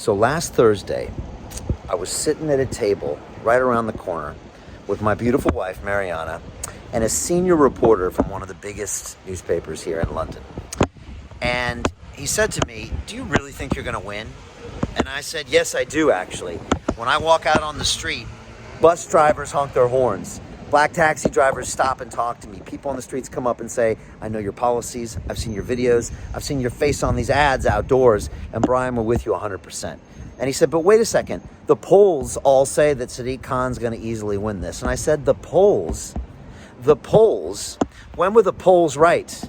So last Thursday, I was sitting at a table right around the corner with my beautiful wife, Mariana, and a senior reporter from one of the biggest newspapers here in London. And he said to me, "Do you really think you're going to win?" And I said, "Yes, I do, actually. When I walk out on the street, bus drivers honk their horns. Black taxi drivers stop and talk to me. People on the streets come up and say, 'I know your policies. I've seen your videos. I've seen your face on these ads outdoors. And Brian, we're with you 100%. And he said, "But wait a second. The polls all say that Sadiq Khan's going to easily win this." And I said, the polls? When were the polls right?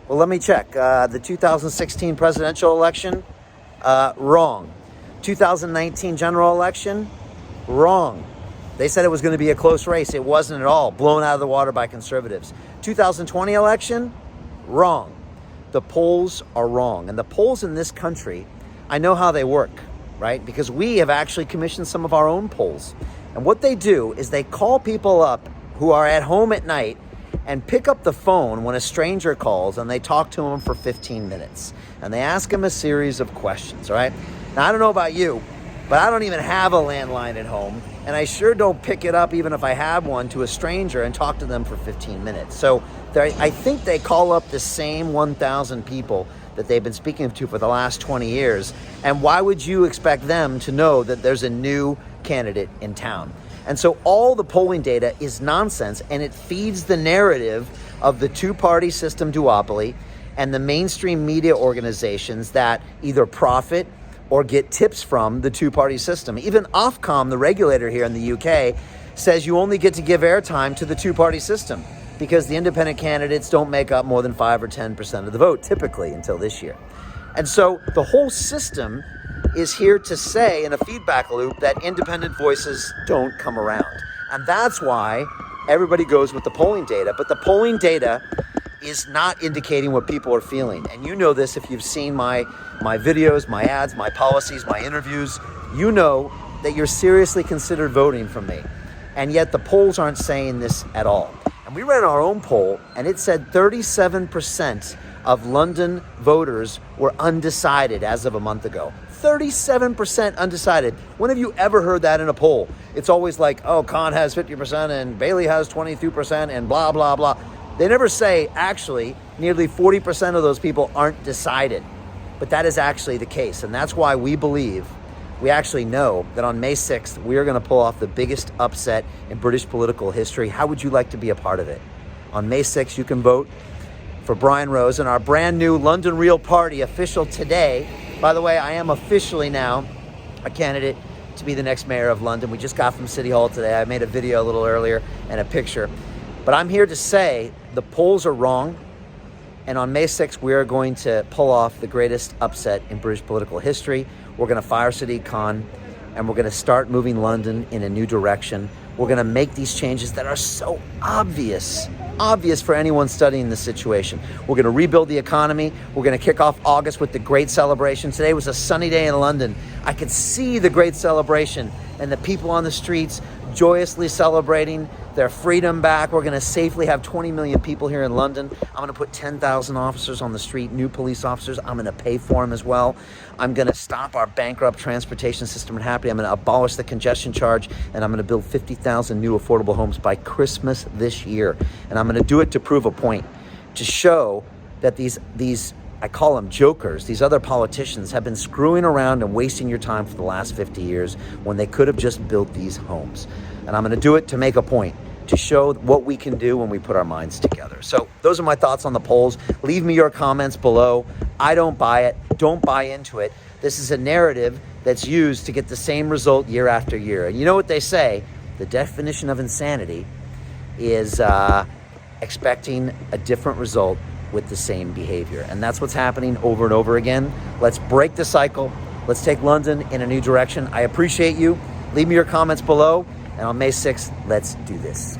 Well, let me check. The 2016 presidential election? Wrong. 2019 general election? Wrong. They said it was going to be a close race. It wasn't at all. Blown out of the water by conservatives. 2020 election? Wrong. The polls are wrong. And the polls in this country, I know how they work, right? Because we have actually commissioned some of our own polls. And what they do is they call people up who are at home at night and pick up the phone when a stranger calls, and they talk to them for 15 minutes. And they ask them a series of questions, all right? Now, I don't know about you, but I don't even have a landline at home, and I sure don't pick it up even if I have one to a stranger and talk to them for 15 minutes. So I think they call up the same 1,000 people that they've been speaking to for the last 20 years. And why would you expect them to know that there's a new candidate in town? And so all the polling data is nonsense, and it feeds the narrative of the two-party system duopoly and the mainstream media organizations that either profit or get tips from the two-party system. Even Ofcom, the regulator here in the UK, says you only get to give airtime to the two-party system because the independent candidates don't make up more than 5 or 10% of the vote, typically, until this year. And so the whole system is here to say, in a feedback loop, that independent voices don't come around. And that's why everybody goes with the polling data. But the polling data is not indicating what people are feeling. And you know this if you've seen my videos, my ads, my policies, my interviews. You know that you're seriously considered voting for me. And yet the polls aren't saying this at all. And we ran our own poll, and it said 37% of London voters were undecided as of a month ago. 37% undecided. When have you ever heard that in a poll? It's always like, oh, Khan has 50% and Bailey has 22% and blah, blah, blah. They never say, actually, nearly 40% of those people aren't decided. But that is actually the case. And that's why we believe, we actually know that on May 6th, we are going to pull off the biggest upset in British political history. How would you like to be a part of it? On May 6th, you can vote for Brian Rose and our brand new London Real Party, official today. By the way, I am officially now a candidate to be the next mayor of London. We just got from City Hall today. I made a video a little earlier and a picture. But I'm here to say the polls are wrong. And on May 6th, we are going to pull off the greatest upset in British political history. We're going to fire Sadiq Khan, and we're going to start moving London in a new direction. We're going to make these changes that are so obvious for anyone studying the situation. We're going to rebuild the economy. We're going to kick off August with the great celebration. Today was a sunny day in London. I could see the great celebration and the people on the streets joyously celebrating their freedom back. We're going to safely have 20 million people here in London. I'm going to put 10,000 officers on the street, new police officers. I'm going to pay for them as well. I'm going to stop our bankrupt transportation system in Happy. I'm going to abolish the congestion charge, and I'm going to build 50,000 new affordable homes by Christmas this year. And I'm going to do it to prove a point, to show that these I call them jokers, these other politicians have been screwing around and wasting your time for the last 50 years when they could have just built these homes. And I'm going to do it to make a point, to show what we can do when we put our minds together. So those are my thoughts on the polls. Leave me your comments below. I don't buy it. Don't buy into it. This is a narrative that's used to get the same result year after year. And you know what they say? The definition of insanity is expecting a different result with the same behavior. And that's what's happening over and over again. Let's break the cycle. Let's take London in a new direction. I appreciate you. Leave me your comments below. And on May 6th, let's do this.